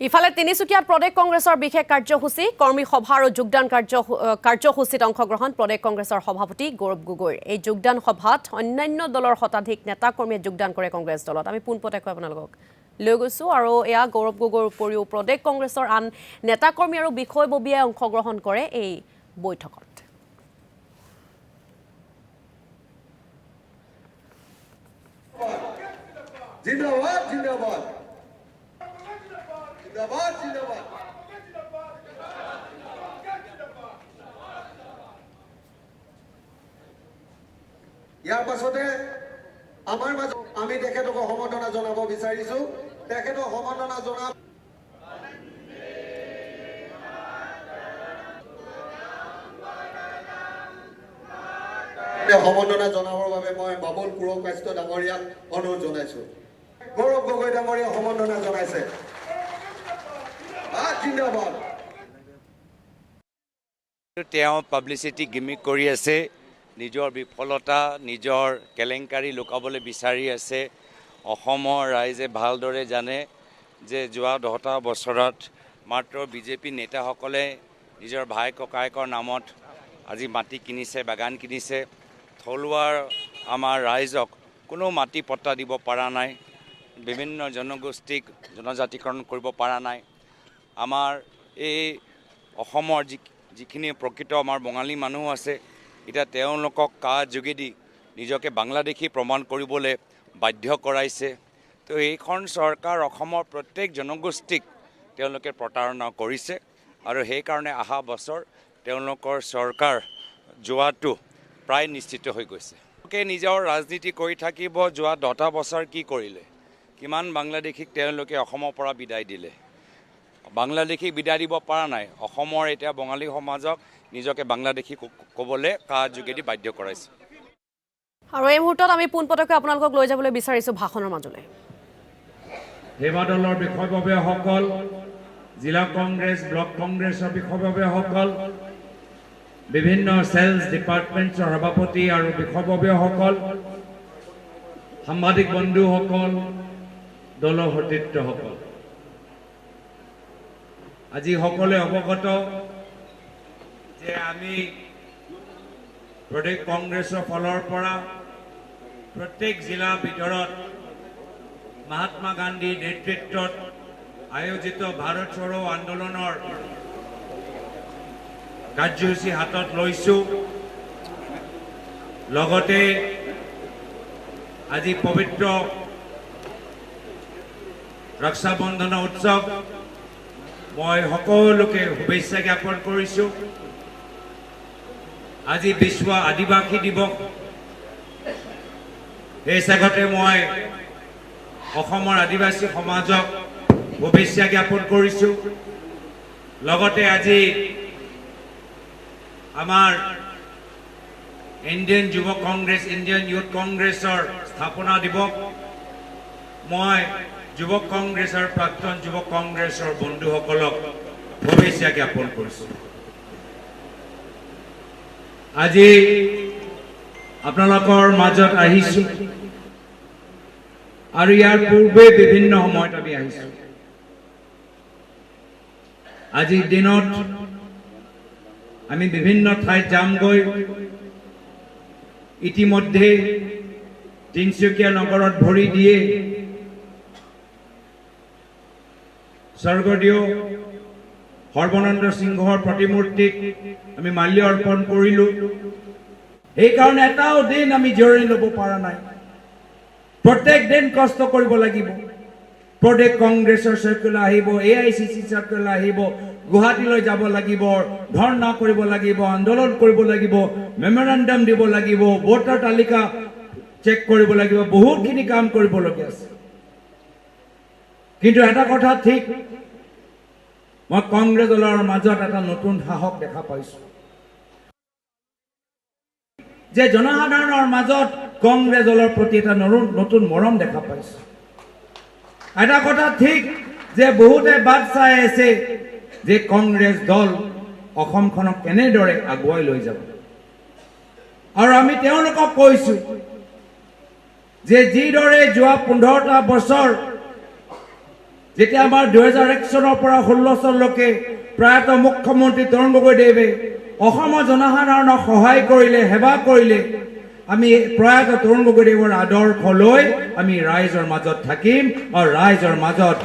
ইফালে তিনিচুকীয়াত প্ৰদেশ কংগ্ৰেছৰ বিশেষ কাৰ্যসূচী কৰ্মী সভা আৰু যোগদান কাৰ্যসূচীত অংশগ্ৰহণ প্ৰদেশ কংগ্ৰেছৰ সভাপতি গৌৰৱ গগৈৰ এই যোগদান সভাত অন্যান্য দলৰ শতাধিক নেতা কৰ্মীয়ে যোগদান কৰে কংগ্ৰেছ দলত আমি পোনপটীয়াকৈ আপোনালোকক লৈ গৈছো আৰু এয়া গৌৰৱ গগৈৰ উপৰিও প্ৰদেশ কংগ্ৰেছৰ আন নেতা কৰ্মী আৰু বিষয়ববীয়াই অংশগ্ৰহণ কৰে এই বৈঠকত জিন্দাবাদ জিন্দাবাদ জিন্দাবাদ জিন্দাবাদ ইয়াৰ পাছতে আমাৰ মাজত আমি তেখেতক সমৰ্থনা জনাব বিচাৰিছো তেখেতক সমৰ্থনা জনাব সমৰ্থনা জনাবৰ বাবে মই বাবুল পুৰকাষ্ট ডাঙৰীয়াক অনুৰোধ জনাইছো গৌৰৱ গগৈ ডাঙৰীয়া সমৰ্থনা জনাইছে জিন্দাবাদ তেওঁ পাব্লিচিটি গিমিক কৰি আছে নিজৰ বিফলতা নিজৰ কেলেংকাৰী লুকাবলৈ বিচাৰি আছে অসমৰ ৰাইজে ভালদৰে জানে যে যোৱা 10টা বছৰত মাত্ৰ বিজেপি নেতাসকলে নিজৰ ভাই ককায়েকৰ নামত আজি মাটি কিনিছে বাগান কিনিছে থলুৱাৰ আমাৰ ৰাইজক কোনো মাটি পট্টা দিব পৰা নাই বিভিন্ন জনগোষ্ঠীক জনজাতিকৰণ কৰিব পৰা নাই আমাৰ এই অসমৰ যিখিনি প্ৰকৃত আমাৰ বঙালী মানুহ আছে এতিয়া তেওঁলোকক কাৰ যোগেদি নিজকে বাংলাদেশী প্ৰমাণ কৰিবলৈ বাধ্য কৰাইছে তো এইখন চৰকাৰ অসমৰ প্ৰত্যেক জনগোষ্ঠীক তেওঁলোকে প্ৰতাৰণা কৰিছে আৰু সেইকাৰণে অহা বছৰ তেওঁলোকৰ চৰকাৰ যোৱাটো প্ৰায় নিশ্চিত হৈ গৈছে তেওঁলোকে নিজৰ ৰাজনীতি কৰি থাকিব যোৱা 10টা বছৰ কি কৰিলে কিমান বাংলাদেশীক তেওঁলোকে অসমৰ পৰা বিদায় দিলে বাংলাদেশী বিদায় দিব পৰা নাই অসমৰ এতিয়া বঙালী সমাজক নিজকে বাংলাদেশী ক'বলৈ কাৰ যোগেদি বাধ্য কৰাইছে আৰু এই মুহূৰ্তত আমি পোনপটীয়াকৈ আপোনালোকক লৈ যাবলৈ বিচাৰিছো ভাষণৰ মাজলৈ সেৱা দলৰ বিষয়ববীয়াসকল জিলা কংগ্ৰেছ ব্লক কংগ্ৰেছৰ বিষয়ববীয়াসকল বিভিন্ন সেলস ডিপাৰ্টমেণ্টৰ সভাপতি আৰু বিষয়ববীয়াসকল সাংবাদিক বন্ধুসকল দলৰ সতীৰ্থসকল আজি সকলোৱে অৱগত যে আমি প্ৰদেশ কংগ্ৰেছৰ ফালৰ পৰা প্ৰত্যেক জিলা ভিতৰত মহাত্মা গান্ধীৰ নেতৃত্বত আয়োজিত ভাৰত छोड़ो আন্দোলনৰ কাৰ্যসূচী হাতত লৈছো লগতে আজি পবিত্ৰ ৰক্ষা বন্ধন উৎসৱ মই সকলোকে শুভেচ্ছা জ্ঞাপন কৰিছো আজি বিশ্ব আদিবাসী দিৱস এই সাগতে মই অসমৰ আদিবাসী সমাজক শুভেচ্ছা জ্ঞাপন কৰিছো লগতে আজি আমাৰ ইণ্ডিয়ান যুৱ কংগ্ৰেছ ইণ্ডিয়ান ইউথ কংগ্ৰেছৰ স্থাপনা দিৱস মই যুৱ কংগ্ৰেছৰ প্ৰাক্তন যুৱ কংগ্ৰেছৰ বন্ধুসকলক শুভেচ্ছা জ্ঞাপন কৰিছো আজি আপোনালোকৰ মাজত আহিছো আৰু ইয়াৰ পূৰ্বে বিভিন্ন সময়ত আমি আহিছো আজিৰ দিনত আমি বিভিন্ন ঠাইত যামগৈ ইতিমধ্যে তিনিচুকীয়া নগৰত ভৰি দিয়ে স্বৰ্গদেউ সৰ্বানন্দ সিংহৰ প্ৰতিমূৰ্তিক আমি মাল্য অৰ্পণ কৰিলো এই কাৰণে এটাও দিন আমি জৰি ল'ব পৰা নাই প্ৰত্যেক দিন কষ্ট কৰিব লাগিব প্ৰদেশ কংগ্ৰেছৰ সাৰ্কুলাৰ আহিব এআইচিচি সাৰ্কুলাৰ আহিব গুৱাহাটীলৈ যাব লাগিব ধৰ্ণা কৰিব লাগিব আন্দোলন কৰিব লাগিব মেমৰেণ্ডাম দিব লাগিব ভোটাৰ তালিকা চেক কৰিব লাগিব বহুতখিনি কাম কৰিবলগীয়া আছে কিন্তু এটা কথা ঠিক মই কংগ্ৰেছ দলৰ মাজত এটা নতুন সাহস দেখা পাইছো যে জনসাধাৰণৰ মাজত কংগ্ৰেছ দলৰ প্ৰতি এটা নতুন মৰম দেখা পাইছো এটা কথা ঠিক যে বহুতে বাদ চাই আছে যে কংগ্ৰেছ দল অসমখনক কেনেদৰে আগুৱাই লৈ যাব আৰু আমি তেওঁলোকক কৈছো যে যিদৰে যোৱা 15টা বছৰ যেতিয়া আমাৰ 2001 চনৰ পৰা 16 চনলৈকে প্ৰয়াত মুখ্যমন্ত্ৰী তৰুণ গগৈদেৱে অসমৰ জনসাধাৰণক সহায় কৰিলে, সেৱা কৰিলে, আমি প্ৰয়াত তৰুণ গগৈদেৱৰ আদৰ্শ লৈ আমি ৰাইজৰ মাজত থাকিম আৰু ৰাইজৰ মাজত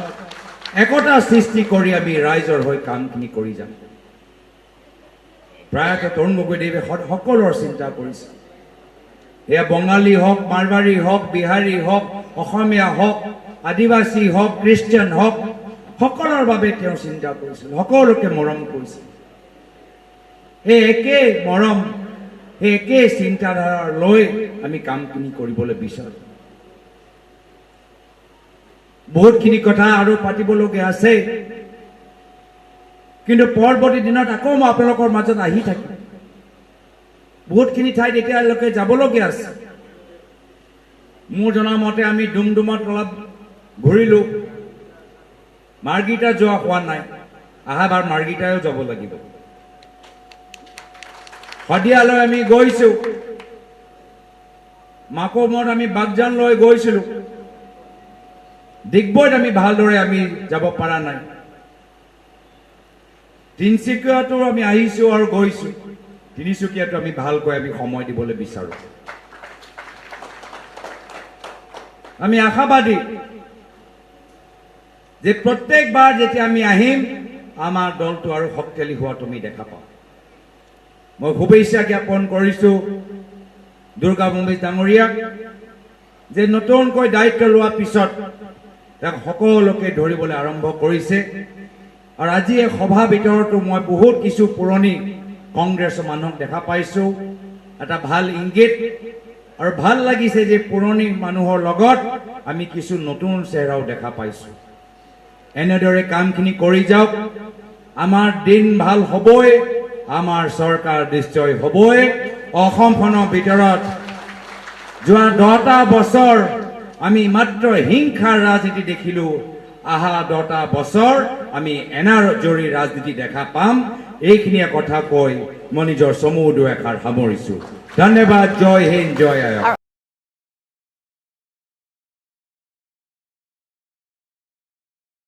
একতা সৃষ্টি কৰি আমি ৰাইজৰ হৈ কামখিনি কৰি যাম। প্ৰয়াত তৰুণ গগৈদেৱে সকলোৰ চিন্তা কৰিছে। এয়া বঙালী হওক, মাৰৱাৰী হওক, বিহাৰী হওক, অসমীয়া হওক, আদিবাসী হওক, খ্ৰীষ্টিয়ান হওক, সকলোৰ বাবে তেওঁ চিন্তা কৰিছিল, সকলোকে মৰম কৰিছিল। এই একেই মৰম, সেই একেই চিন্তাধাৰা লৈ আমি কামখিনি কৰিবলৈ বিচাৰোঁ। বহুতখিনি কথা আৰু পাতিবলগীয়া আছে, কিন্তু পৰৱৰ্তী দিনত আকৌ মই আপোনালোকৰ মাজত আহি থাকিম। বহুতখিনি ঠাইত এতিয়ালৈকে যাবলগীয়া আছে। মোৰ জনা মতে আমি ডুমডুমাত অলপ ঘূৰিলোঁ, মাৰ্গিটা যোৱা হোৱা নাই, অহাবাৰ মাৰ্গিটাও যাব লাগিব। শদিয়ালৈ আমি গৈছোঁ, মাকমত আমি বাগজানলৈ গৈছিলোঁ, ডিগবৈত আমি ভালদৰে আমি যাব পৰা নাই, তিনিচুকীয়াতো আমি আহিছোঁ আৰু গৈছোঁ, তিনিচুকীয়াতো আমি ভালকৈ আমি সময় দিবলৈ বিচাৰোঁ। আমি আশাবাদী যে প্ৰত্যেকবাৰ যেতিয়া আমি আহিম আমাৰ দলটো আৰু শক্তিশালী হোৱাটো আমি দেখা পাওঁ। মই শুভেচ্ছা জ্ঞাপন কৰিছোঁ দুৰ্গা ভূমি ডাঙৰীয়াক যে নতুনকৈ দায়িত্ব লোৱাৰ পিছত তেওঁক সকলোকে ধৰিবলৈ আৰম্ভ কৰিছে। আৰু আজি এই সভাৰ ভিতৰতো মই বহুত কিছু পুৰণি কংগ্ৰেছৰ মানুহক দেখা পাইছোঁ, এটা ভাল ইংগিত, আৰু ভাল লাগিছে যে পুৰণি মানুহৰ লগত আমি কিছু নতুন চেহেৰাও দেখা পাইছোঁ। এনেদৰে কামখিনি কৰি যাওক, আমাৰ দিন ভাল হ'বই, আমাৰ চৰকাৰ নিশ্চয় হ'বই। অসমখনৰ ভিতৰত যোৱা 10টা বছৰ আমি মাত্ৰ হিংসাৰ ৰাজনীতি দেখিলোঁ, অহা 10টা বছৰ আমি এনাজৰী ৰাজনীতি দেখা পাম। এইখিনিয়ে কথা কৈ মই নিজৰ চমু দুএষাৰ সামৰিছোঁ। ধন্যবাদ। জয় হিন্দ, জয় আয়ক।